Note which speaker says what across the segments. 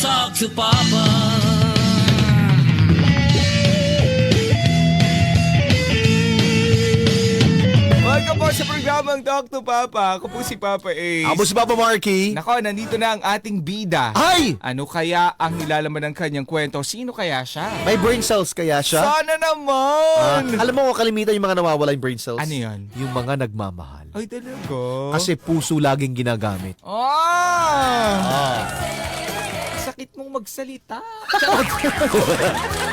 Speaker 1: talk to Papa.
Speaker 2: Welcome po sa programang Talk to Papa. Ako po si Papa Ace.
Speaker 3: Ako si Papa Marky.
Speaker 2: Nako, nandito na ang ating bida.
Speaker 3: Ay!
Speaker 2: Ano kaya ang nilalaman ng kanyang kwento? Sino kaya siya?
Speaker 3: May brain cells kaya siya?
Speaker 2: Sana naman!
Speaker 3: Alam mo, kalimitan yung mga nawawala yung brain cells.
Speaker 2: Ano yan?
Speaker 3: Yung mga nagmamahal.
Speaker 2: Ay, talaga?
Speaker 3: Kasi puso laging ginagamit.
Speaker 2: Sakit mong magsalita.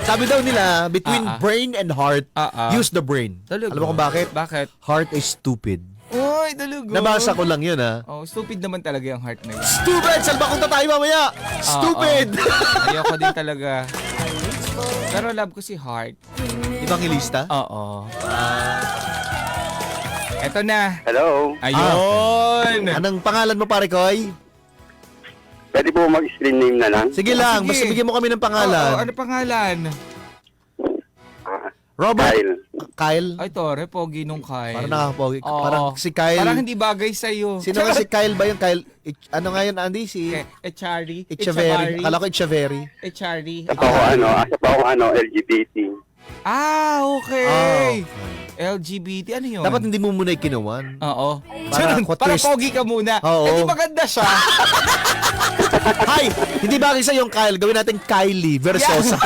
Speaker 3: Sabi daw nila, between
Speaker 2: Ah, ah.
Speaker 3: brain and heart, use the brain.
Speaker 2: Talaga?
Speaker 3: Alam mo kung bakit?
Speaker 2: Bakit?
Speaker 3: Heart is stupid.
Speaker 2: Ay, talaga.
Speaker 3: Nabasa ko lang yun, ha?
Speaker 2: Oh, stupid naman talaga yung heart na yun.
Speaker 3: Stupid! Salba kong tayo mamaya! Stupid!
Speaker 2: Ayoko din talaga. Pero love ko si Heart.
Speaker 3: Evangelista?
Speaker 2: Oo. Eto na.
Speaker 4: Hello.
Speaker 2: Ayun.
Speaker 3: Anong pangalan mo, pare Koy?
Speaker 4: Pwede po mag-screen name na lang?
Speaker 3: Sige lang,
Speaker 2: sige.
Speaker 3: basta bigyan mo kami ng
Speaker 2: Oo,
Speaker 3: pangalan.
Speaker 2: ano pangalan?
Speaker 3: Robert?
Speaker 4: Kyle.
Speaker 3: Kyle?
Speaker 2: Ay, Tore, pogi nung Kyle.
Speaker 3: Parang nakakapogi.
Speaker 2: Oo.
Speaker 3: Parang si Kyle.
Speaker 2: Parang hindi bagay sa'yo.
Speaker 3: Sino nga si Kyle ba yung Kyle? Ano nga yun, Andy? Si
Speaker 2: Echari.
Speaker 3: Echeverry. Akala ko Echeverry.
Speaker 2: Echari.
Speaker 4: Asa pa ako LGBT.
Speaker 2: Okay. LGBT, ano yun?
Speaker 3: Dapat hindi mo muna ikinuwan.
Speaker 2: Oo.
Speaker 3: Para
Speaker 2: Para
Speaker 3: twist.
Speaker 2: pogi ka muna.
Speaker 3: Oo.
Speaker 2: Eh, di maganda siya.
Speaker 3: Hi! Hindi bagay sa yung Kyle. Gawin natin Kylie Versosa.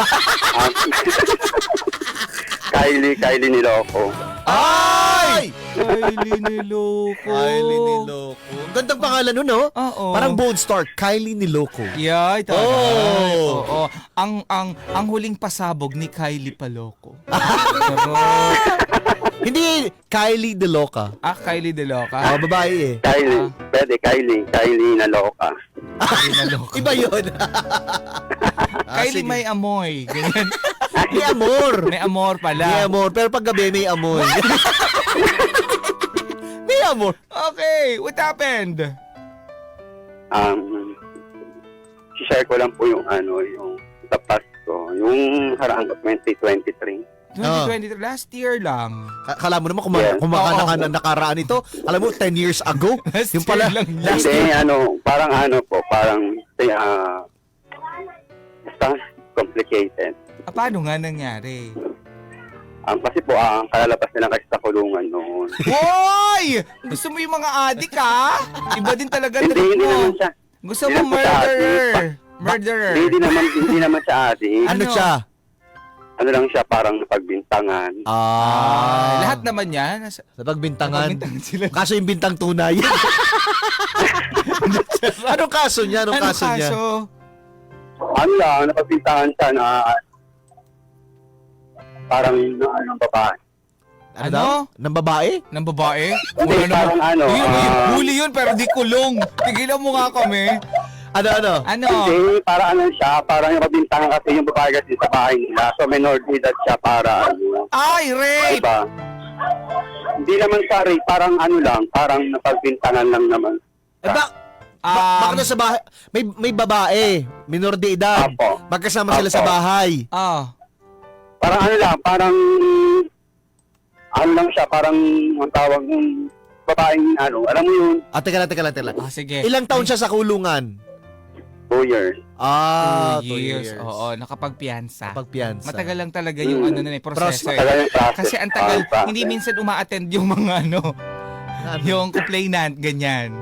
Speaker 4: Kylie Niloko.
Speaker 3: Ay!
Speaker 2: Kylie Niloko.
Speaker 3: Kylie Niloko. Gandang pangalan nun, no?
Speaker 2: Oo.
Speaker 3: Parang bold star. Kylie Niloko.
Speaker 2: Yay, taray.
Speaker 3: Oh.
Speaker 2: Oo. Ang huling pasabog ni Kylie Paloko. Charot.
Speaker 3: Hindi Kylie Deloca.
Speaker 2: Kylie Deloca.
Speaker 3: Babae eh.
Speaker 4: Kylie. Pwede, Kylie Naloka.
Speaker 2: Kylie Naloka.
Speaker 3: Iba yun.
Speaker 2: Kylie
Speaker 3: sige.
Speaker 2: may amoy. Ganyan.
Speaker 3: May amor.
Speaker 2: May amor pala.
Speaker 3: May amor. Pero pag gabi may amoy. May amor.
Speaker 2: Okay, what happened?
Speaker 4: Share ko lang po yung sa Pasko. Yung haraang 2023.
Speaker 2: 2023, last year lang.
Speaker 3: Kala mo naman
Speaker 4: Yeah.
Speaker 3: nakaraan ito. Alam mo, 10 years ago.
Speaker 2: Last
Speaker 3: yung pala,
Speaker 2: year lang.
Speaker 3: last
Speaker 4: Hindi,
Speaker 3: year.
Speaker 4: parang basta complicated.
Speaker 2: Paano nga nangyari?
Speaker 4: Kasi po, ang kalalabas nila kasi sa kulungan noon.
Speaker 2: Hoy! Gusto mo yung mga adik, ha? Iba din talaga
Speaker 4: Hindi
Speaker 2: trip
Speaker 4: naman
Speaker 2: mo.
Speaker 4: siya.
Speaker 2: Gusto
Speaker 4: Hindi
Speaker 2: mo
Speaker 4: naman siya
Speaker 2: murderer.
Speaker 4: adik.
Speaker 2: Murderer.
Speaker 4: Hindi naman siya adik.
Speaker 3: Ano siya?
Speaker 4: Ano lang siya, parang napagbintangan.
Speaker 2: Lahat naman yan.
Speaker 3: Sa pagbintangan.
Speaker 2: Pagbintangan sila.
Speaker 3: Kaso yung bintang tunay. Anong kaso niya? Anong kaso niya?
Speaker 4: Ano lang, napagbintangan siya na parang babae.
Speaker 3: Ano daw? Ng babae?
Speaker 2: Ng babae?
Speaker 4: Hindi, parang
Speaker 2: Huli yun pero di kulong. Tigilan mo nga kami.
Speaker 3: Ano?
Speaker 2: Ano?
Speaker 4: Hindi, parang siya, parang napagbintangan kasi yung babae kasi sa bahay nila. So, minor de edad siya para
Speaker 2: Ay, rape!
Speaker 4: diba? Hindi naman sa rape, parang parang napagbintangan lang naman.
Speaker 3: Baka nasa bahay, may babae, minor de edad.
Speaker 4: Apo.
Speaker 3: Magkasama sila sa
Speaker 4: Apo.
Speaker 3: bahay.
Speaker 4: Parang lang siya, parang ang tawag ng babaeng alam mo yun,
Speaker 3: Teka lang.
Speaker 2: Sige.
Speaker 3: Ilang taon siya sa kulungan?
Speaker 4: 2 years.
Speaker 2: 2 years. Oo, nakapagpiyansa.
Speaker 3: Pagpiyansa.
Speaker 2: Matagal lang talaga yung proseso.
Speaker 4: Matagal yung process.
Speaker 2: Kasi ang tagal,
Speaker 4: Process.
Speaker 2: hindi minsan uma-attend yung mga yung complainant, ganyan.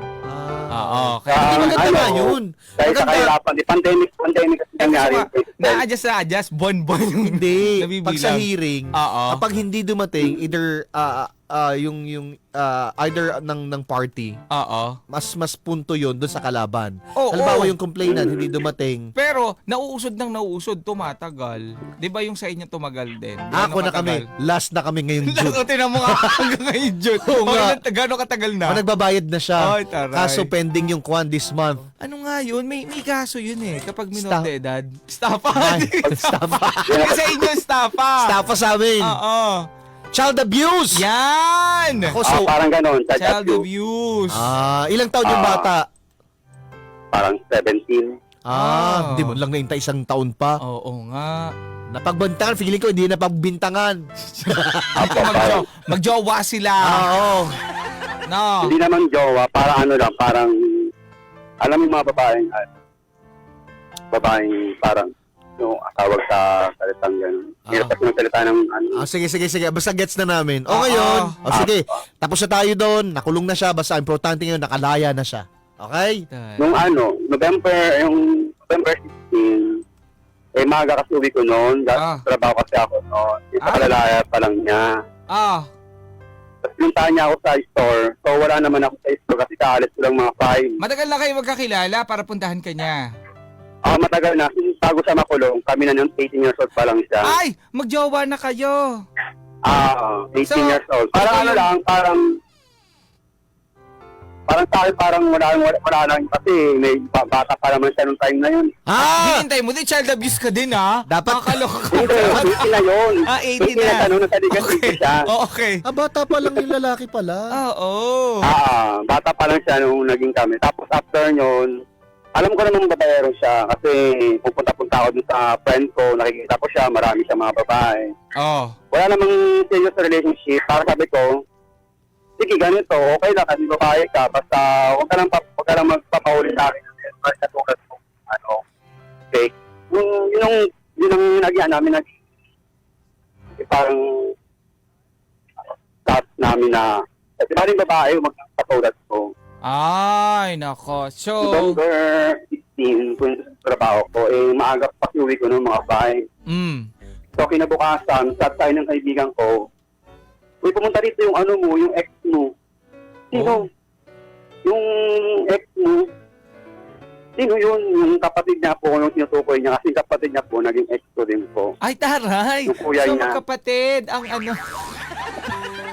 Speaker 2: Oo.
Speaker 3: Hindi maganda nga yun.
Speaker 4: Dahil sa
Speaker 3: Maganda.
Speaker 4: kahirapan, pandemic kasi nangyari.
Speaker 2: Na-adjust, bon-bon yung
Speaker 3: Hindi.
Speaker 2: nabibilang.
Speaker 3: Pag sa hearing,
Speaker 2: Oo.
Speaker 3: kapag hindi dumating, either yung either ng party,
Speaker 2: Oo.
Speaker 3: mas punto yun doon sa kalaban.
Speaker 2: Oo.
Speaker 3: Halimbawa yung complainant hindi dumating.
Speaker 2: Pero, nauusod tumatagal. Di ba yung sa inyo tumagal din?
Speaker 3: Ako na kami, last na kami ngayong June.
Speaker 2: Lalo, tinan mo nga hanggang ngayon, June.
Speaker 3: Oo nga.
Speaker 2: Gano'ng katagal na?
Speaker 3: Nagbabayad na siya.
Speaker 2: Ay, taray.
Speaker 3: Kaso pending yung kwan this month.
Speaker 2: Ano nga yun? May kaso yun eh. Kapag minor
Speaker 3: Staff.
Speaker 2: de edad. Staffa.
Speaker 3: Ay, staffa.
Speaker 2: Kasi sa inyo, staffa.
Speaker 3: Staffa sa amin.
Speaker 2: Oo.
Speaker 3: Child abuse.
Speaker 2: Yan!
Speaker 3: Ako, so,
Speaker 4: Parang ganon.
Speaker 2: Child abuse.
Speaker 3: ilang taon yung bata?
Speaker 4: Parang 17.
Speaker 3: Hindi mo lang naintay isang taon pa.
Speaker 2: Oo nga.
Speaker 3: Napagbintangan, feeling ko hindi napagbintangan.
Speaker 2: Magjowa sila.
Speaker 3: Oo.
Speaker 2: No.
Speaker 4: Hindi naman jowa, parang parang alam mo mga babaeng babaeng parang yung tawag sa salitang gano'n. Hirap kasi magsalita ng ano.
Speaker 3: Sige. Basta gets na namin. O
Speaker 2: Ah,
Speaker 3: ngayon,
Speaker 2: ah.
Speaker 3: sige. Tapos na tayo doon. Nakulong na siya. Basta importante ngayon, nakalaya na siya. Okay?
Speaker 4: Nung November 16, maaga kasi uwi ko noon. Trabaho kasi ako noon. Kalalaya pa lang niya. Tapos pinuntahan niya ako sa store. So wala naman ako sa store kasi kaalis ko lang mga 5.
Speaker 2: Matagal na kayo magkakilala para puntahan ka niya.
Speaker 4: Matagal na. Bago siya makulong, kami na noon 18 years old pa lang siya.
Speaker 2: Ay! Magjowa na kayo!
Speaker 4: 18
Speaker 2: So,
Speaker 4: years old. Parang
Speaker 2: ito yung-
Speaker 4: lang, parang sa akin, parang wala lang kasi may bata pa naman siya nung time na yun.
Speaker 2: Hinintay mo din, child abuse ka din
Speaker 3: Dapat-
Speaker 2: Makakaloka ka.
Speaker 4: Hindi, 18 na yun.
Speaker 2: 18
Speaker 4: 18
Speaker 2: na.
Speaker 4: na. Nung nasa siya.
Speaker 2: Okay.
Speaker 3: Bata pa lang yung lalaki pala.
Speaker 2: Oo.
Speaker 4: Bata pa lang siya nung naging kami. Tapos after yun, alam ko namang babayero siya kasi pupunta-punta ako dun sa friend ko, nakikita ko siya, marami siya mga babae. Wala namang serious relationship. Para sabi ko, sige, ganito, okay lang kasi babae ka, basta huwag ka lang magpapahuli sa akin. Basta tulad ko, fake. Yun ang nagyan namin, parang start namin na, kasi maring babae, magpapatulad ko.
Speaker 2: Ay, nako. So,
Speaker 4: November 16, kung sa trabaho ko, maaga pakiuwi ko ng mga babae. So, kinabukasan, chat tayo ng kaibigan ko, uy, pumunta rito yung yung ex mo. Sino? Yung ex mo. Sino yun? Yung kapatid niya po, yung tinutukoy niya. Kasi yung kapatid niya po, naging ex ko din po.
Speaker 2: ay taray.
Speaker 4: Yung kuya
Speaker 2: So,
Speaker 4: niya.
Speaker 2: magkapatid, ang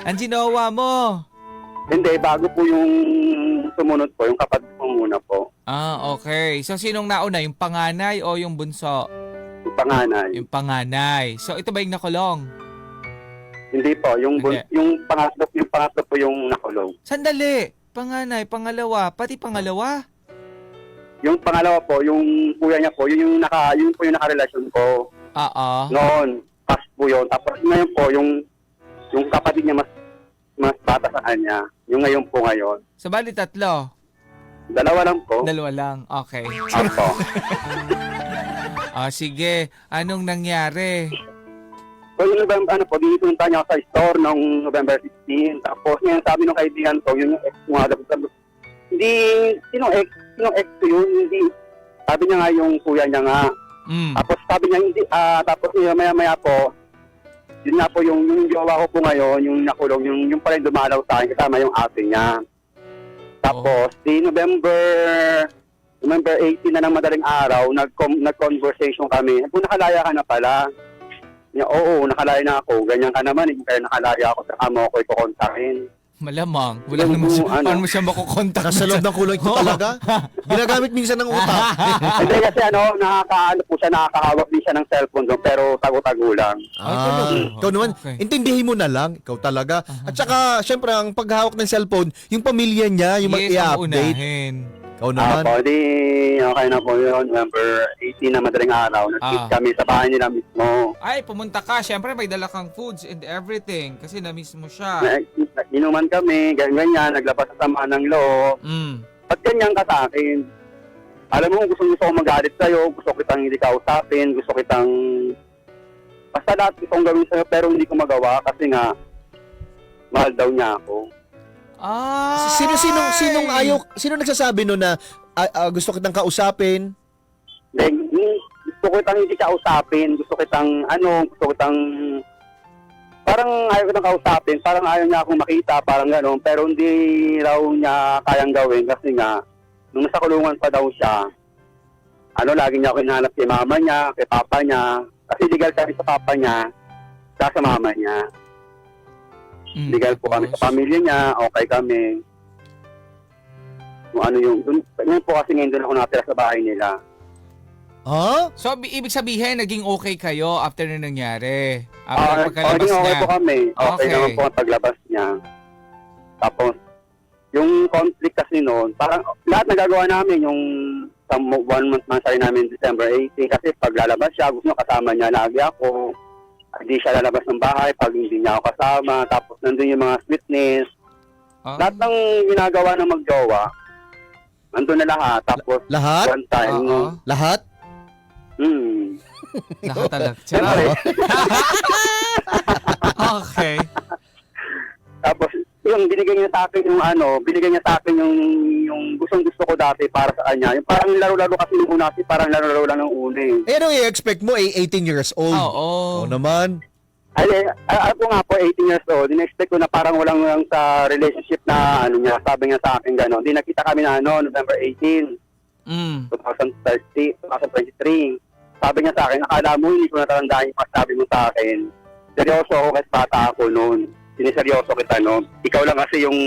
Speaker 2: ang ginawa mo.
Speaker 4: Hindi, bago po yung sumunod po, yung kapatid ko muna po.
Speaker 2: Okay. So, sinong nauna? Yung panganay o yung bunso?
Speaker 4: Yung panganay.
Speaker 2: Yung panganay. So, ito ba yung nakulong?
Speaker 4: Hindi po, yung pangatlo po yung nakulong.
Speaker 2: Sandali. Panganay, pangalawa, pati pangalawa?
Speaker 4: Yung pangalawa po, yung kuya niya po, yun po yung nakarelasyon ko. Noon, past po yun. Tapos ngayon po, yung kapatid niya mas bata sa kanya. Yung ngayon po ngayon.
Speaker 2: So, bali tatlo?
Speaker 4: Dalawa lang po.
Speaker 2: Dalawa lang. Okay.
Speaker 4: Opo.
Speaker 2: Sige. Anong nangyari?
Speaker 4: So yung dinunta niya ako sa store noong November 16. Tapos ngayon sabi ng kaibigan ko, yun yung ex mo nga. Hindi, sinong ex ko yun? Hindi. Sabi niya nga yung kuya niya nga. Tapos sabi niya hindi, tapos maya-maya po, yun nga po yung jowa ko po ngayon, yung nakulong, yung pala yung dumalaw sa akin kasama yung ate niya. Tapos, di November 18 na ng madaling araw, nag-conversation kami. Kung nakalaya ka na pala. Oo, nakalaya na ako. Ganyan ka naman, kaya nakalaya ako sa amo ko ipokontakin.
Speaker 2: Malamang. Wala naman siya. Paano mo siya makukontak?
Speaker 3: Nasa loob ng kulay ko talaga. Ginagamit minsan ng utak.
Speaker 4: Hindi kasi nakakahawak din siya ng cellphone doon, pero tago-tago lang.
Speaker 3: Ikaw naman, intindihin mo na lang. Ikaw talaga. At saka, syempre, ang paghawak ng cellphone, yung pamilya niya, yung mag-i-update. Ikaw naman.
Speaker 4: Okay na po yun. November 18 na madaling araw. Nag-meet kami sa bahay nila mismo.
Speaker 2: Ay, pumunta ka. Siyempre, may dala kang foods and everything. Kasi na-miss mo siya.
Speaker 4: Inuman kami, ganyan, naglabas sa sama ng loob. Ba't ganyan ka sa akin? Alam mo, gusto ko magalit sa'yo, gusto kitang hindi kausapin, gusto kitang... Basta lahat gusto kong gawin sa'yo, pero hindi ko magawa kasi nga, mahal daw niya ako.
Speaker 3: Sino nagsasabi no na gusto kitang kausapin?
Speaker 4: Gusto kitang hindi kausapin, gusto kitang parang ayaw kitang kausapin, parang ayaw niya akong makita, parang gano'n, pero hindi raw niya kayang gawin kasi nga, nung nasa kulungan pa daw siya, lagi niya ako hinahanap kay mama niya, kay papa niya, kasi legal kami sa papa niya, sa mama niya. Legal po kami sa pamilya niya, okay kami. Kung ano yun po kasi ngayon doon ako natira sa bahay nila.
Speaker 2: So, ibig sabihin, naging okay kayo after na nangyari? After pagkalabas
Speaker 4: okay
Speaker 2: niya?
Speaker 4: po kami. Okay naman po ang paglabas niya. Tapos, yung conflict kasi noon, parang lahat nagagawa namin yung 1 month man sa namin December 18 kasi paglalabas siya, gusto niya kasama niya lagi ako. Hindi siya lalabas ng bahay pag hindi niya ako kasama. Tapos nandun yung mga sweetness. Lahat ng ginagawa ng magjowa, nandun na lahat. Tapos
Speaker 3: lahat?
Speaker 4: one time,
Speaker 3: Lahat?
Speaker 2: Nakatalag.
Speaker 4: Siyempre,
Speaker 2: Okay.
Speaker 4: tapos, yung binigay niya sa akin yung gustong-gusto ko dati para sa kanya. Yung parang laro-laro kasi yung una kasi parang laro-laro lang ng una eh.
Speaker 3: Eh, anong i-expect mo? 18 years old.
Speaker 2: Oo.
Speaker 3: Oo naman.
Speaker 4: Ako nga po, 18 years old, in-expect ko na parang walang sa relationship na niya, sabi niya sa akin gano'n. Di nakita kami na November 18, 2023. Sabi niya sa akin, akala mo hindi ko natandaan yung sabi mo sa akin. Seryoso ako kasi bata ako noon. Siniseryoso kita, no? Ikaw lang kasi yung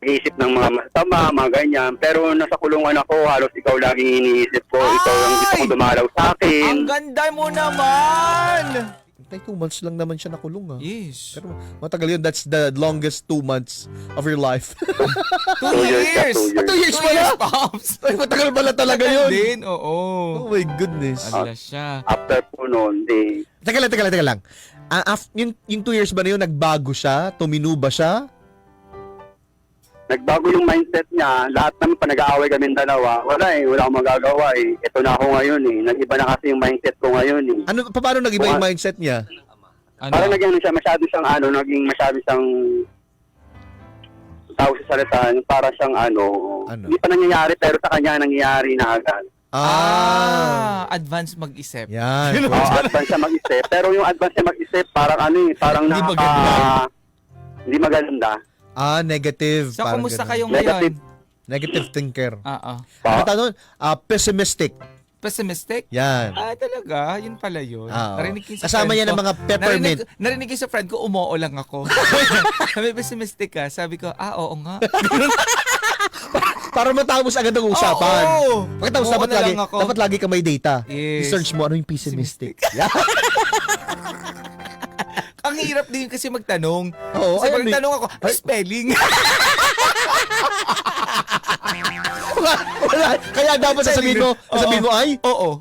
Speaker 4: iisip ng mga masama, mga ganyan. Pero nasa kulungan ako, halos ikaw laging iniisip ko. Ikaw lang gusto ko dumalaw sa akin.
Speaker 2: Ang ganda mo naman!
Speaker 3: 2 months lang naman siya nakulong,
Speaker 2: Yes.
Speaker 3: Pero matagal yun. That's the longest 2 months of your life.
Speaker 2: 2 years!
Speaker 3: 2 years
Speaker 2: 2
Speaker 3: pala?
Speaker 2: years, Pops!
Speaker 3: Ay, matagal pala talaga
Speaker 2: Tagal
Speaker 3: yun.
Speaker 2: din, oo.
Speaker 3: Oh my goodness.
Speaker 2: Ala siya.
Speaker 4: After po noon,
Speaker 3: Teka lang. Yung 2 years ba na yun, nagbago siya? Tumino ba siya?
Speaker 4: nagbago yung mindset niya. Lahat naman pa nag-aaway kami dalawa. Wala akong magagawa eh. Ito na ako ngayon eh. Nag-iba na kasi yung mindset ko ngayon eh.
Speaker 3: Paano nag-iba yung mindset niya?
Speaker 2: Ano?
Speaker 4: Parang naging masyado siyang tao sa salita, para siyang hindi pa nangyayari pero sa kanya nangyayari na agad.
Speaker 2: Advance mag-isip.
Speaker 3: Yan.
Speaker 4: Advance siya mag-isip. Pero yung advance siya mag-isip, parang parang hindi maganda.
Speaker 3: Negative.
Speaker 2: So, kumusta kayo
Speaker 4: Negative.
Speaker 2: ngayon?
Speaker 3: Negative thinker.
Speaker 2: Oo.
Speaker 3: Ano pessimistic.
Speaker 2: Pessimistic?
Speaker 3: Yan.
Speaker 2: Talaga? Yun pala yun. Narinig ko sa
Speaker 3: kasama
Speaker 2: friend
Speaker 3: niya ng
Speaker 2: ko.
Speaker 3: mga peppermint.
Speaker 2: Narinig ko sa friend ko, umoo lang ako. Sabi, pessimistic ka. Sabi ko, oo nga.
Speaker 3: Para matapos agad ang usapan.
Speaker 2: Oo.
Speaker 3: Pagkatapos
Speaker 2: Oo,
Speaker 3: dapat lagi ka may data.
Speaker 2: Yes.
Speaker 3: I-search mo ano yung pessimistic.
Speaker 2: Ang hirap din kasi magtanong.
Speaker 3: Oo,
Speaker 2: Kasi pag tanong ako, spelling.
Speaker 3: Wala. Kaya dapat sasabihin mo ay?
Speaker 2: Oo.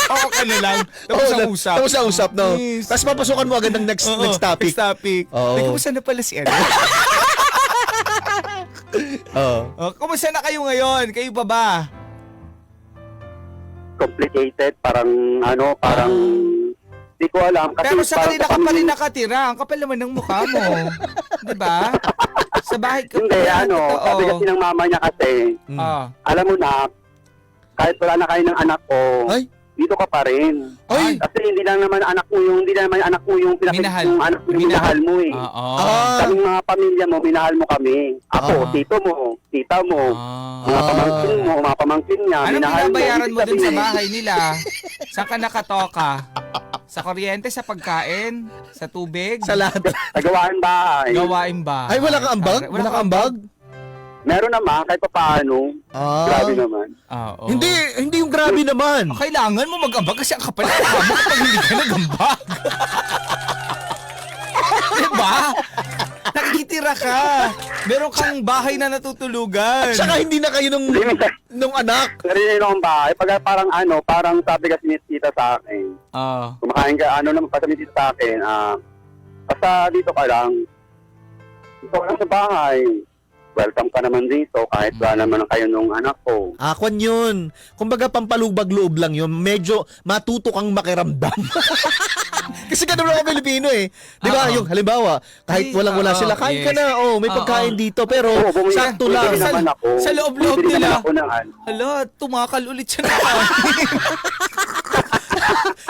Speaker 2: Oo ka na lang. Tapos ang usap.
Speaker 3: Tapos ang usap, no?
Speaker 2: Yes.
Speaker 3: Tapos papasukan mo agad ng next topic.
Speaker 2: Next topic.
Speaker 3: Oo.
Speaker 2: Kumusta na pala si Ed? Kumusta na kayo ngayon? Kayo pa ba?
Speaker 4: Complicated, parang hindi ko alam. Kasi
Speaker 2: Pero sa kanila ka pa rin nakatira. Ang kapal naman ng mukha mo. Diba? Sa bahay ka
Speaker 4: Hindi, sabi kasi ng mama niya kasi, alam mo na, kahit wala na kayo ng anak ko,
Speaker 3: Ay.
Speaker 4: dito ka pa rin.
Speaker 3: Ay.
Speaker 4: Kasi hindi lang naman anak mo yung
Speaker 2: Minahal.
Speaker 4: yung anak mo yung minahal mo eh. Kaming mga pamilya mo, minahal mo kami. Ako, tito mo, tita mo, mga pamangkin niya,
Speaker 2: Anong
Speaker 4: minahal mo.
Speaker 2: binabayaran mo dun sa
Speaker 4: Sabihin,
Speaker 2: bahay nila? Saan ka nakatoka? Sa kuryente, sa pagkain, sa tubig?
Speaker 3: Sa lahat.
Speaker 4: Sa gawain bahay.
Speaker 2: Gawain ba?
Speaker 3: Ay, wala kang ambag? Wala kang ambag?
Speaker 4: Meron naman, kahit pa paano. Grabe naman.
Speaker 2: Oo.
Speaker 3: Hindi yung grabe naman.
Speaker 2: Kailangan mo mag-ambag kasi ang kapal ng mukha mo kapag hindi ka nag-ambag. Diba? Nakikitira ka. Meron kang bahay na natutulugan.
Speaker 3: At saka hindi na kayo nung anak.
Speaker 4: Narinig akong bahay. Pag parang sabi kasi ni tita sa akin, kumakain ka, naman sabi ni tita sa akin, basta dito ka lang sa bahay. Welcome ka naman dito kahit wala naman kayo nung anak ko.
Speaker 3: Kwan yun. Kumbaga pampalubag-loob lang yun. Medyo matuto kang makiramdam. Kasi ganun ako Pilipino eh. Di ba? Yung halimbawa, kahit walang-wala sila, kain ka na. May pagkain dito. Pero sakto lang.
Speaker 2: Sa loob-loob nila.
Speaker 4: Hala,
Speaker 2: tumakal ulit siya na.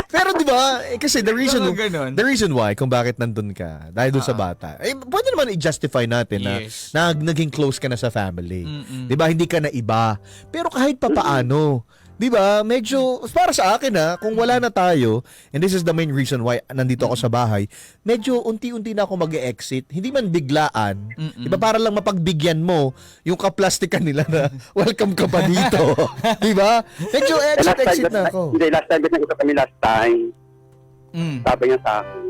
Speaker 3: Pero di ba, kasi the reason why kung bakit nandun ka dahil doon sa bata. Pwede naman i-justify natin na naging close ka na sa family. Di ba? Hindi ka na iba. Pero kahit papaano, di ba? Medyo para sa akin kung wala na tayo, and this is the main reason why nandito ako sa bahay, medyo unti-unti na ako mag-exit. Hindi man biglaan. Di ba? Para lang mapagbigyan mo yung kaplastikan nila na welcome ka pa dito. Di ba? Medyo exit na ako.
Speaker 4: Hindi, last time kasi kami last time. Sabi niya sa akin,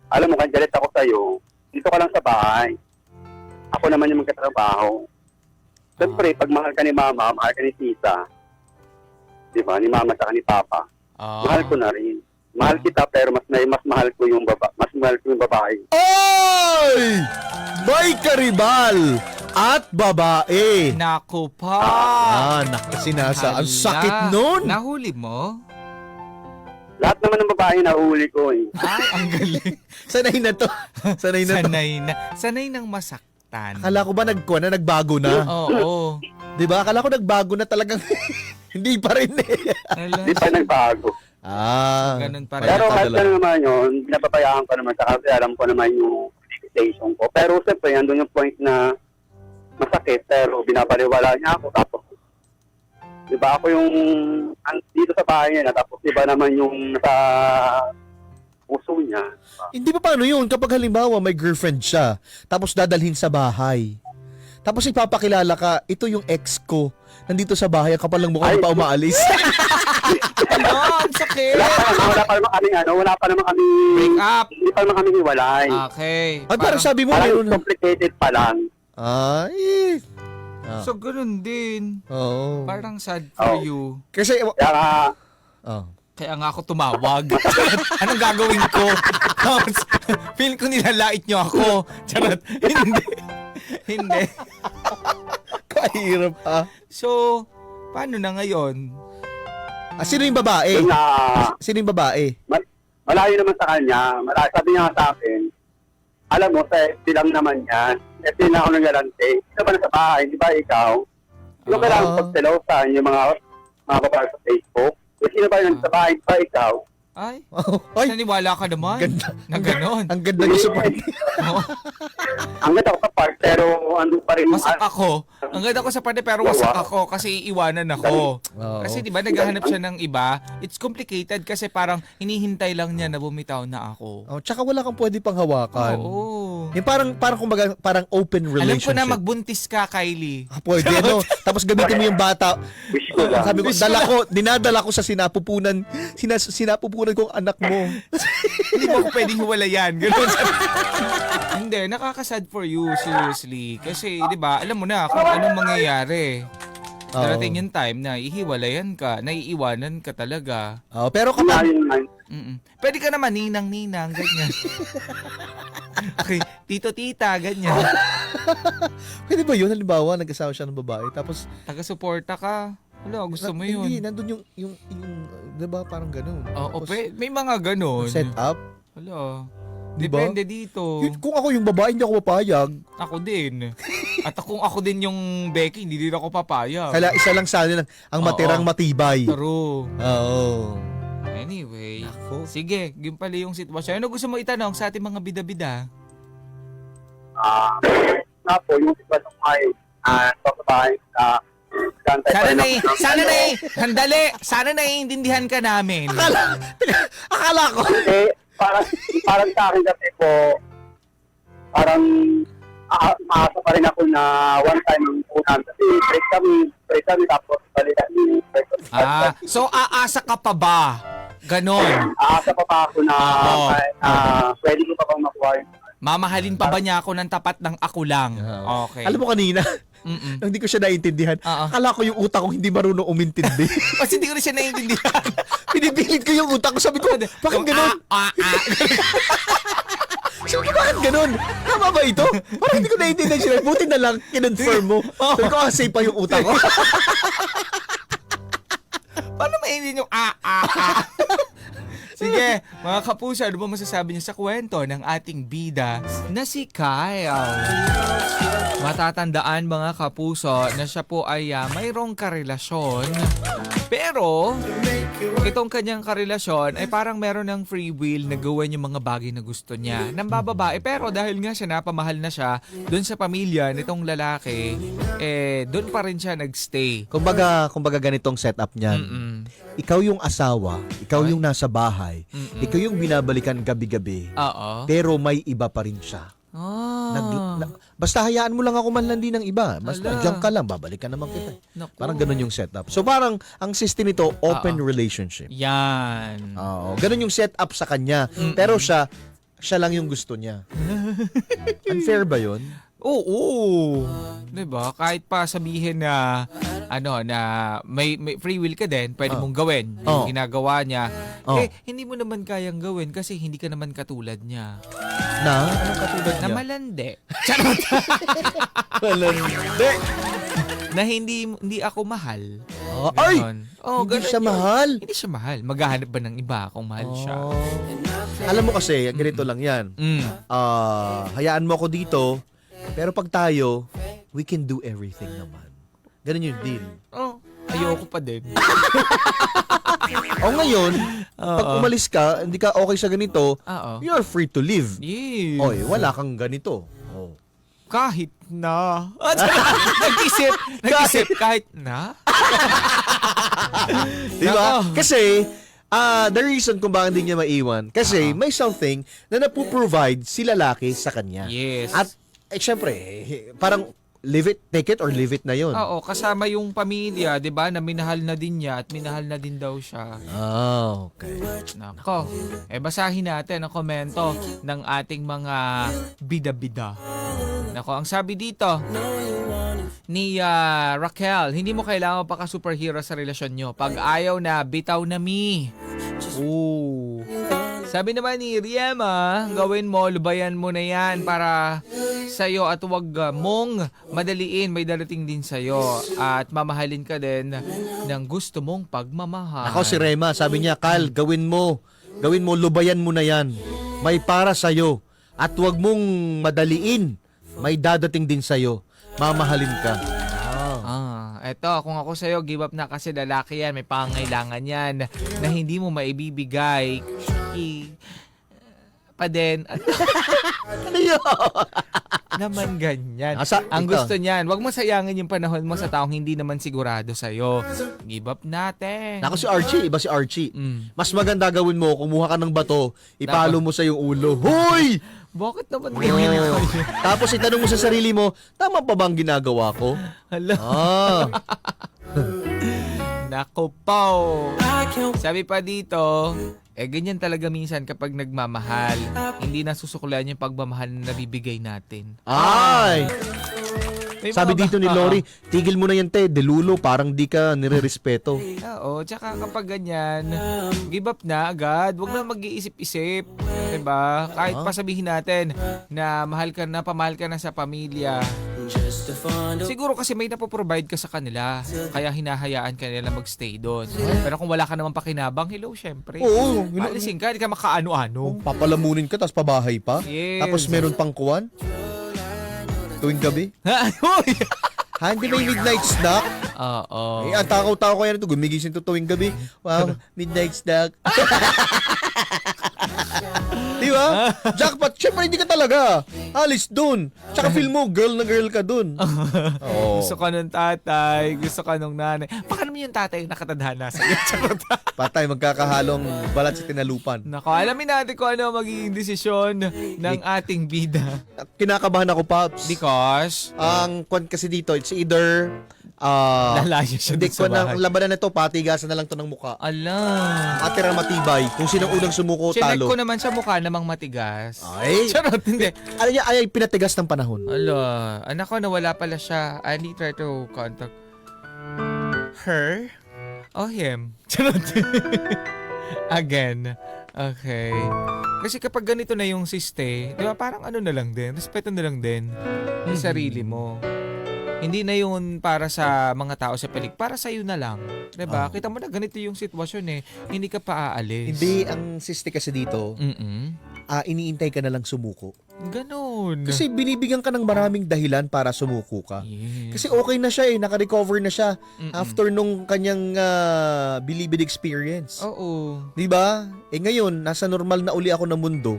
Speaker 4: alam mo, galit ako sa'yo. Dito ka lang sa bahay. Ako naman yung magkatrabaho. Siyempre, pag mahal ka ni mama, mahal ka ni tita, di ba, ni mama sa ni papa, mahal ko na rin. Mahal kita pero mas mahal ko yung babae.
Speaker 3: Oy! May karibal! at babae.
Speaker 2: Naku pa.
Speaker 3: Ang sakit nun.
Speaker 2: Nahuli mo?
Speaker 4: Lahat naman ng babae nahuli ko eh.
Speaker 2: Ay, ang galing.
Speaker 3: Sanay na to.
Speaker 2: Sanay nang masaktan.
Speaker 3: Akala ko ba nagbago na?
Speaker 2: Oo.
Speaker 3: Di ba? Akala ko nagbago na talagang hindi pa rin eh.
Speaker 4: Hindi pa nagbago.
Speaker 2: Ganun pa rin.
Speaker 4: Pero kahit na naman yun, pinapabayaan ko naman kasi alam ko naman yung limitation ko. Pero siyempre, andun yung point na masakit pero binabaliwala niya ako. Tapos, di ba ako yung dito sa bahay niya, tapos di ba naman yung nasa puso niya.
Speaker 3: Hindi ba paano yun kapag halimbawa may girlfriend siya, tapos dadalhin sa bahay. Tapos ipapakilala ka, ito yung ex ko. Nandito sa bahay, ang kapal ng mukha pa umaalis.
Speaker 2: Ano? Ang sakit.
Speaker 4: Wala pa naman kami
Speaker 2: Break up.
Speaker 4: Hindi pa naman kami hiwalay.
Speaker 2: Okay.
Speaker 3: Ay, parang sabi mo,
Speaker 4: Parang
Speaker 3: meron.
Speaker 4: complicated pa lang.
Speaker 3: Ay.
Speaker 2: So, ganun din.
Speaker 3: Oo.
Speaker 2: Parang sad for
Speaker 4: Oh.
Speaker 2: you.
Speaker 3: Kasi,
Speaker 4: Kaya
Speaker 2: Kaya nga ako tumawag. Anong gagawin ko? Tapos, feel ko nilalait nyo ako. Charot. Hindi.
Speaker 3: kahirap
Speaker 2: So, paano na ngayon?
Speaker 3: Sino yung babae?
Speaker 4: yung
Speaker 3: Sino yung babae?
Speaker 4: malayo naman sa kanya. Sabi niya nga sa akin, alam mo, sa FB lang naman yan. FB na ako naglalante. Ito ba na sa bahay? Di ba ikaw? Yung kailangan pagsilosan yung mga babae sa Facebook. Kasi sino ba yung sa bahay? Di ba ikaw?
Speaker 2: Ay,
Speaker 3: Ay,
Speaker 2: naniwala ka naman.
Speaker 3: Ganda.
Speaker 2: Na ganon.
Speaker 3: ang ganda niyo support.
Speaker 4: Ang ganda ko sa part, pero ano pa rin.
Speaker 2: Wasak ako. Ang ganda ko sa parte pero wasak ako kasi iiwanan ako.
Speaker 3: Oo.
Speaker 2: Kasi 'di ba naghahanap siya ng iba? It's complicated kasi parang hinihintay lang niya na bumitaw na ako.
Speaker 3: Tsaka wala kang pwede pang hawakan.
Speaker 2: Oo.
Speaker 3: Yung parang kumbaga, parang open
Speaker 2: Alam ko
Speaker 3: relationship.
Speaker 2: na magbuntis ka, Kylie.
Speaker 3: Pwede, no? Tapos gamitin mo yung bata.
Speaker 4: Wish ko lang.
Speaker 3: Sabi ko, dinadala ko sa sinapupunan kong anak mo.
Speaker 2: Hindi mo ako pwedeng hiwalayan. Ganun. Hindi, nakakasad for you, seriously. Kasi, di ba, alam mo na kung anong mangyayari. Darating yung time na ihiwalayan ka, naiiwanan ka talaga.
Speaker 3: Pero kapag...
Speaker 2: Pwede ka naman ninang-ninang, ganyan. Okay, tito-tita, ganyan.
Speaker 3: Pwede ba yun? Halimbawa, nag-asawa siya ng babae, tapos...
Speaker 2: Taga-suporta ka. Wala, gusto mo yun.
Speaker 3: Hindi, nandun yung diba, parang ganun.
Speaker 2: Oo,
Speaker 3: Tapos,
Speaker 2: may mga ganun.
Speaker 3: set up.
Speaker 2: Wala.
Speaker 3: Diba?
Speaker 2: Depende dito.
Speaker 3: Kung ako yung babae, hindi ako papayag.
Speaker 2: Ako din. At kung ako din yung Becky, hindi din ako papayag.
Speaker 3: Kaya isa lang sa akin ang matirang matibay.
Speaker 2: True.
Speaker 3: Oo.
Speaker 2: Anyway,
Speaker 3: Ako.
Speaker 2: sige, yun pala yung sitwasyon. Ano gusto mo itanong sa ating mga bida-bida?
Speaker 4: Nga po, yung sitwasyon ko ay sa bahay
Speaker 2: Sana naiintindihan ka namin.
Speaker 3: Akala ko.
Speaker 4: Kasi parang sa akin kasi po, parang maasa pa rin ako na one time ang unan. Kasi break kami tapos balikan ni
Speaker 2: So aasa ka pa ba? Ganon.
Speaker 4: Aasa pa ako na pwede ko pa bang makuha yun.
Speaker 2: Mamahalin pa ba niya ako ng tapat ng ako lang? Okay.
Speaker 3: Alam mo kanina, hindi ko siya naiintindihan. Akala ko yung utak ko hindi marunong umintindi.
Speaker 2: Kasi hindi ko rin siya naiintindihan.
Speaker 3: Pinipilit ko yung utak ko. Sabi ko, bakit ganun? Sabi ko, bakit ganun? Tama ba ito? Parang hindi ko naiintindihan siya. Buti na lang, kinonfirm mo. Sabi ko, safe pa yung utak ko.
Speaker 2: Paano maintindihan yung Sige, mga kapuso, ano ba masasabi niyo sa kwento ng ating bida na si Kyle? Matatandaan mga kapuso na siya po ay mayroong karelasyon. Pero, itong kanyang karelasyon ay parang meron ng free will na gawin yung mga bagay na gusto niya ng bababae. Pero dahil nga siya napamahal na siya doon sa pamilya nitong lalaki, doon pa rin siya nagstay.
Speaker 3: Kumbaga ganitong setup niyan. Ikaw yung asawa, ikaw yung nasa bahay, ikaw yung binabalikan gabi-gabi.
Speaker 2: Oo.
Speaker 3: Pero may iba pa rin siya. Basta hayaan mo lang ako manlandi ng iba. Basta diyan ka lang, babalikan naman kita.
Speaker 2: Naku.
Speaker 3: Parang ganun yung setup. So parang ang system nito, open relationship.
Speaker 2: Yan.
Speaker 3: Oo, ganun yung setup sa kanya. Pero siya lang yung gusto niya. Unfair ba yun?
Speaker 2: Oo. 'Di ba? Kahit pa sabihin na na may free will ka din, pwede mong gawin yung ginagawa niya.
Speaker 3: Oh.
Speaker 2: Hindi mo naman kayang gawin kasi hindi ka naman katulad niya.
Speaker 3: Na? Anong katulad
Speaker 2: Na
Speaker 3: niya?
Speaker 2: malandi. Charot.
Speaker 3: Malandi.
Speaker 2: Na hindi ako mahal.
Speaker 3: Ay!
Speaker 2: Ganon. Oh,
Speaker 3: Hindi
Speaker 2: ganon
Speaker 3: siya
Speaker 2: yun.
Speaker 3: mahal.
Speaker 2: Hindi siya mahal. Maghahanap ba ng iba kung mahal siya?
Speaker 3: Oh. Alam mo kasi, ganito lang yan.
Speaker 2: Mm.
Speaker 3: Hayaan mo ako dito, pero pag tayo, we can do everything naman. Ganun yung deal.
Speaker 2: Oh, ayoko pa din.
Speaker 3: O ngayon, pag umalis ka, hindi ka okay sa ganito,
Speaker 2: Oo.
Speaker 3: you're free to live.
Speaker 2: Yes.
Speaker 3: Oy, wala kang ganito. Oh.
Speaker 2: Kahit na. Nag-isip, kahit na.
Speaker 3: Diba?
Speaker 2: Nako.
Speaker 3: Kasi, the reason kung bakit hindi niya maiwan, kasi may something na napuprovide si lalaki sa kanya.
Speaker 2: Yes.
Speaker 3: At, syempre, parang live it, take it or leave it na yun.
Speaker 2: Oo, kasama yung pamilya, 'di ba? Na minahal na din niya at minahal na din daw siya.
Speaker 3: Okay.
Speaker 2: Nako. Basahin natin ang komento ng ating mga bida-bida. Nako, ang sabi dito ni Raquel, hindi mo kailangan superhero sa relasyon nyo. Pag ayaw na, bitaw na mi. Ooh. Sabi naman ni Riema, gawin mo, lubayan mo na yan para sa'yo at huwag mong madaliin, may darating din sa'yo at mamahalin ka din ng gusto mong pagmamahal.
Speaker 3: Ako si Rema, sabi niya, Kal, gawin mo, lubayan mo na yan. May para sa'yo. At huwag mong madaliin, may dadating din sa'yo. Mamahalin ka.
Speaker 2: Eto, kung ako sa'yo, give up na kasi lalaki yan, may pangailangan yan na hindi mo maibibigay. Pa din. Naman ganyan. Ang gusto niyan, wag mo sayangin yung panahon mo sa taong hindi naman sigurado sa'yo. Give up natin.
Speaker 3: Ako si Archie, iba si Archie.
Speaker 2: Mm.
Speaker 3: Mas maganda gawin mo, kumuha ka ng bato, ipalo mo sa yung ulo. Hoy!
Speaker 2: Bakit naman ganyan?
Speaker 3: Tapos itanong mo sa sarili mo, tama pa ba ang ginagawa ko?
Speaker 2: Hala. Nako po. Sabi pa dito, ganyan talaga minsan kapag nagmamahal. Hindi nasusukulan yung pagmamahal na nabibigay natin.
Speaker 3: Ay!
Speaker 2: May
Speaker 3: Sabi
Speaker 2: mga
Speaker 3: dito ni Lori, tigil mo na yan te, delulo, parang di ka nire-respeto.
Speaker 2: Oo, tsaka kapag ganyan, give up na agad. Huwag na mag-iisip-isip. Diba? Kahit pa sabihin natin na mahal ka na, pamahal ka na sa pamilya. Siguro kasi may napoprovide ka sa kanila. Kaya hinahayaan ka nila magstay doon. Pero kung wala ka naman pakinabang, hello, syempre.
Speaker 3: Oo.
Speaker 2: Alisin ka, hindi ka makaano-ano.
Speaker 3: Papalamunin ka, tapos pabahay pa.
Speaker 2: Yes.
Speaker 3: Tapos meron pang kuwan. Tuwing gabi.
Speaker 2: Uy!
Speaker 3: Ha, hindi may midnight snack.
Speaker 2: Oo.
Speaker 3: Ang takaw-takaw ko yan ito, gumigising to tuwing gabi. Wow, midnight snack. Di ba? Jackpot, syempre hindi ka talaga. Alis dun. Tsaka feel mo, girl na girl ka dun. Oo.
Speaker 2: Gusto ka ng tatay, gusto ka ng nanay. Baka naman yung tatay yung nakatadhana sa iyo.
Speaker 3: Patay, magkakahalong balat sa tinalupan.
Speaker 2: Nako, alamin natin kung ano magiging desisyon ng ating bida.
Speaker 3: Kinakabahan ako, Pops.
Speaker 2: Because
Speaker 3: Ang kwan kasi dito, it's either
Speaker 2: lalayo siya
Speaker 3: hindi
Speaker 2: dun sa
Speaker 3: ko na,
Speaker 2: bahay.
Speaker 3: ang labanan na to, patigasan na lang to ng muka.
Speaker 2: Ala.
Speaker 3: Atira matibay. Kung sinong unang sumuko,
Speaker 2: Chinek
Speaker 3: talo.
Speaker 2: ko naman sa mukha namang matigas.
Speaker 3: Ay.
Speaker 2: Charot, hindi.
Speaker 3: Ano niya, ay pinatigas ng panahon.
Speaker 2: Ala, anak ko nawala pala siya. I need try to contact her or him. Charot. Again. Okay. Kasi kapag ganito na yung siste, di ba parang ano na lang din, respeto na lang din yung sarili mo. Hindi na yun para sa mga tao sa pelik, para sa iyo na lang. 'Di ba? Kita mo na ganito yung sitwasyon eh. Hindi ka pa aalis.
Speaker 3: Hindi, ang siste kasi dito, iniintay ka na lang sumuko.
Speaker 2: Ganon.
Speaker 3: Kasi binibigyan ka ng maraming dahilan para sumuko ka.
Speaker 2: Yes.
Speaker 3: Kasi okay na siya naka-recover na siya after nung kanyang bilibid experience.
Speaker 2: Oo.
Speaker 3: 'Di ba? Ngayon, nasa normal na uli ako ng mundo.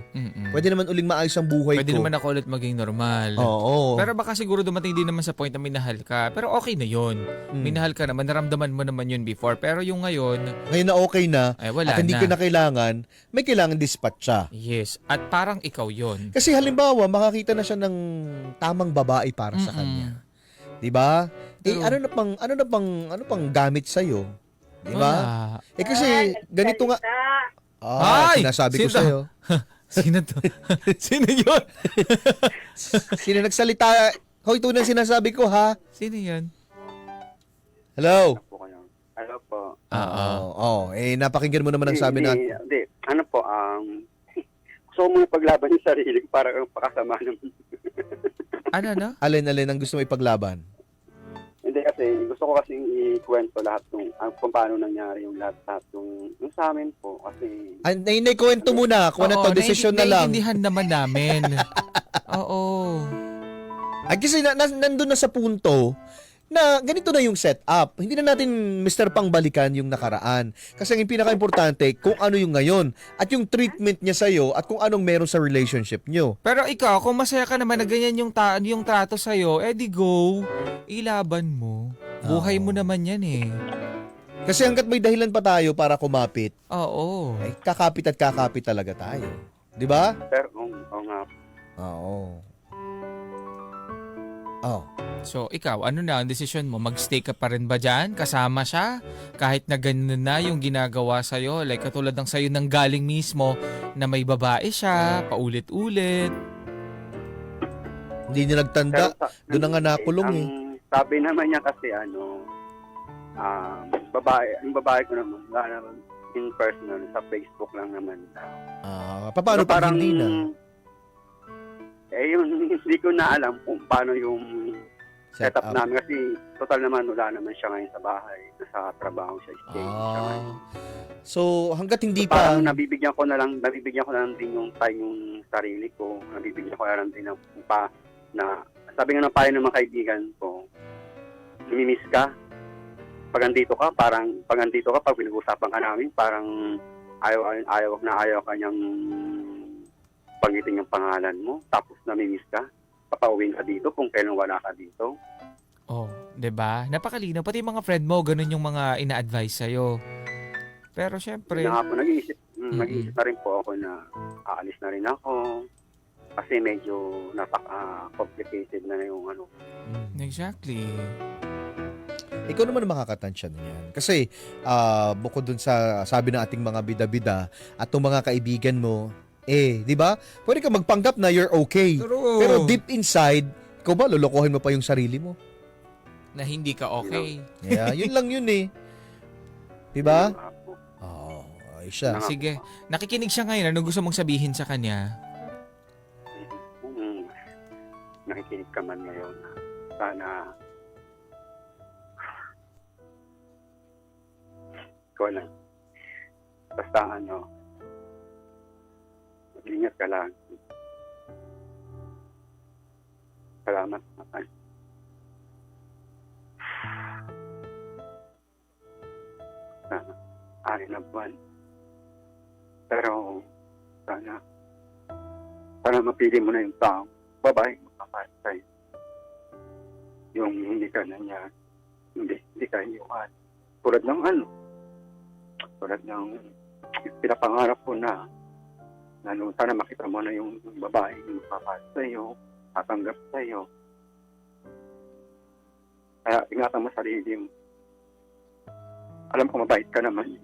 Speaker 3: Pwede naman uling maayos ang buhay
Speaker 2: Pwede
Speaker 3: ko.
Speaker 2: naman ako ulit maging normal.
Speaker 3: Oo.
Speaker 2: Pero baka siguro dumating din naman sa point na minahal ka. Pero okay na yun. Minahal ka naman, naramdaman mo naman yun before. Pero yung ngayon,
Speaker 3: Ngayon na okay na,
Speaker 2: ay wala
Speaker 3: at hindi
Speaker 2: na.
Speaker 3: ko na kailangan, may kailangan dispatch siya.
Speaker 2: Yes. At parang ikaw yun.
Speaker 3: Kasi halimbawa, makakita na siya ng tamang babae para sa kanya. 'Di ba?
Speaker 2: True.
Speaker 3: Ano pang gamit sa 'yo? 'Di ba?
Speaker 2: Wala.
Speaker 3: Kasi ganito nga.
Speaker 2: Ay!
Speaker 3: Sinasabi ko
Speaker 2: Sino?
Speaker 3: sa 'yo.
Speaker 2: Sino to? Sino yun?
Speaker 3: Sino nagsalita? Hoy, tunang sinasabi ko, ha?
Speaker 2: Sino yun?
Speaker 3: Hello.
Speaker 4: Po kayo. Hello po.
Speaker 3: Napakinggan mo naman ang sabi natin.
Speaker 4: Hindi. Ano po, gusto mo ipaglaban yung sarili para kang pakasama naman.
Speaker 2: Ano?
Speaker 3: Alin ang gusto mo ipaglaban?
Speaker 4: Hindi kasi, gusto ko kasi ikwento lahat kung paano nangyari yung lahat yung sa amin po. Kasi...
Speaker 3: Kwento muna. Kung ano to, desisyon na lang.
Speaker 2: Naiintindihan naman namin. Oo.
Speaker 3: Ay, kasi nandun na sa punto na ganito na yung setup. Hindi na natin Mr. Pangbalikan yung nakaraan. Kasi ang pinaka-importante, kung ano yung ngayon at yung treatment niya sa'yo at kung anong meron sa relationship nyo.
Speaker 2: Pero ikaw, kung masaya ka naman na ganyan yung trato sa'yo, di go. Ilaban mo. Buhay mo naman yan eh.
Speaker 3: Kasi hanggat may dahilan pa tayo para kumapit,
Speaker 2: Oo.
Speaker 3: ay kakapit talaga tayo. Di ba?
Speaker 4: Pero, oo nga.
Speaker 3: Oo.
Speaker 2: So, ikaw, ano na ang desisyon mo? Magstay ka pa rin ba dyan? Kasama siya? Kahit na ganun na yung ginagawa sa'yo? Like, katulad ng sa'yo nang galing mismo na may babae siya, paulit-ulit.
Speaker 3: Hindi niya nagtanda. Doon na nga nakulong eh.
Speaker 4: Sabi naman niya kasi yung babae ko naman, wala naman in personal, sa Facebook lang naman.
Speaker 3: Paano pag hindi na?
Speaker 4: Yun, hindi ko na alam kung paano yung setup namin kasi total naman wala naman siya ngayon sa bahay. Nasa trabaho siya.
Speaker 3: So, hanggat hindi
Speaker 4: pa...
Speaker 3: pa...
Speaker 4: nabibigyan ko na lang din yung time yung sarili ko. Nabibigyan ko na lang din ng na sabi nga ng payo ng mga kaibigan ko, namimiss ka. Pag andito ka, pag pinag-usapan ka namin, parang ayaw ka niyang banggitin yung pangalan mo, tapos namimiss ka. Papauwiin ka dito kung kailan wala ka dito.
Speaker 2: Oh, 'di ba? Napakalinaw. Pati mga friend mo, ganun yung mga ina-advise sa'yo. Pero syempre...
Speaker 4: Nag-iisip na rin po ako na aalis na rin ako. Kasi medyo napaka-complicated na yung ano.
Speaker 2: Exactly.
Speaker 3: Ikaw naman ang makakatansya niyan. Kasi bukod dun sa sabi ng ating mga bida-bida at ng mga kaibigan mo, di ba? Pwede ka magpanggap na you're okay.
Speaker 2: True.
Speaker 3: Pero deep inside, ikaw ba, lolokohin mo pa yung sarili mo?
Speaker 2: Na hindi ka okay.
Speaker 3: Yeah, yun lang yun eh. Di ba? Ay siya.
Speaker 2: Sige. Nakikinig siya ngayon. Ano gusto mong sabihin sa kanya?
Speaker 4: Nakikinig ka man ngayon. Sana ko lang. Basta mag-ingat ka lang. Salamat. Sana, 6 na buwan. Pero, sana mapili mo na yung tao. Babae, magpapatay. Yung hindi ka na niya, hindi ka iwan. Tulad ng pinapangarap ko na sana makita mo na yung babae yung magpapatay sa'yo, tatanggap sa'yo. Kaya ingatan mo sarili mo. Alam ko mabait ka naman.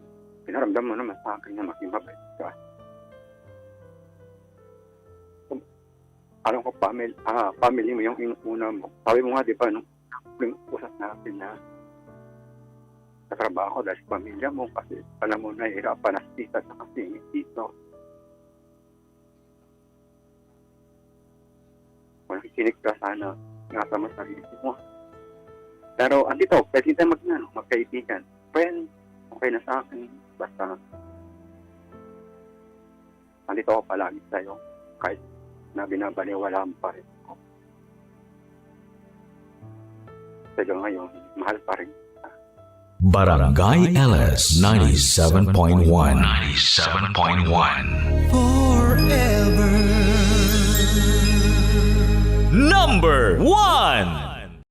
Speaker 4: Pinaramdam mo naman sa akin na maging mabait ka. Alam ko family mo yung inuna mo. Sabi mo nga di ba nung usap natin na sa trabaho dahil sa pamilya mo kasi alam mo nahihirapan na tita sa kasingit dito. Kung nakikinig ka sana, ingatan mo sarili mo. Pero andito, pwede tayo magkaibigan. Friend, okay na sa akin. Basta andito ako palagi sa'yo kahit na binabaliwalaan pa rin ako. Pero ngayon, mahal pa rin.
Speaker 1: Barangay LS 97.1 Forever Number 1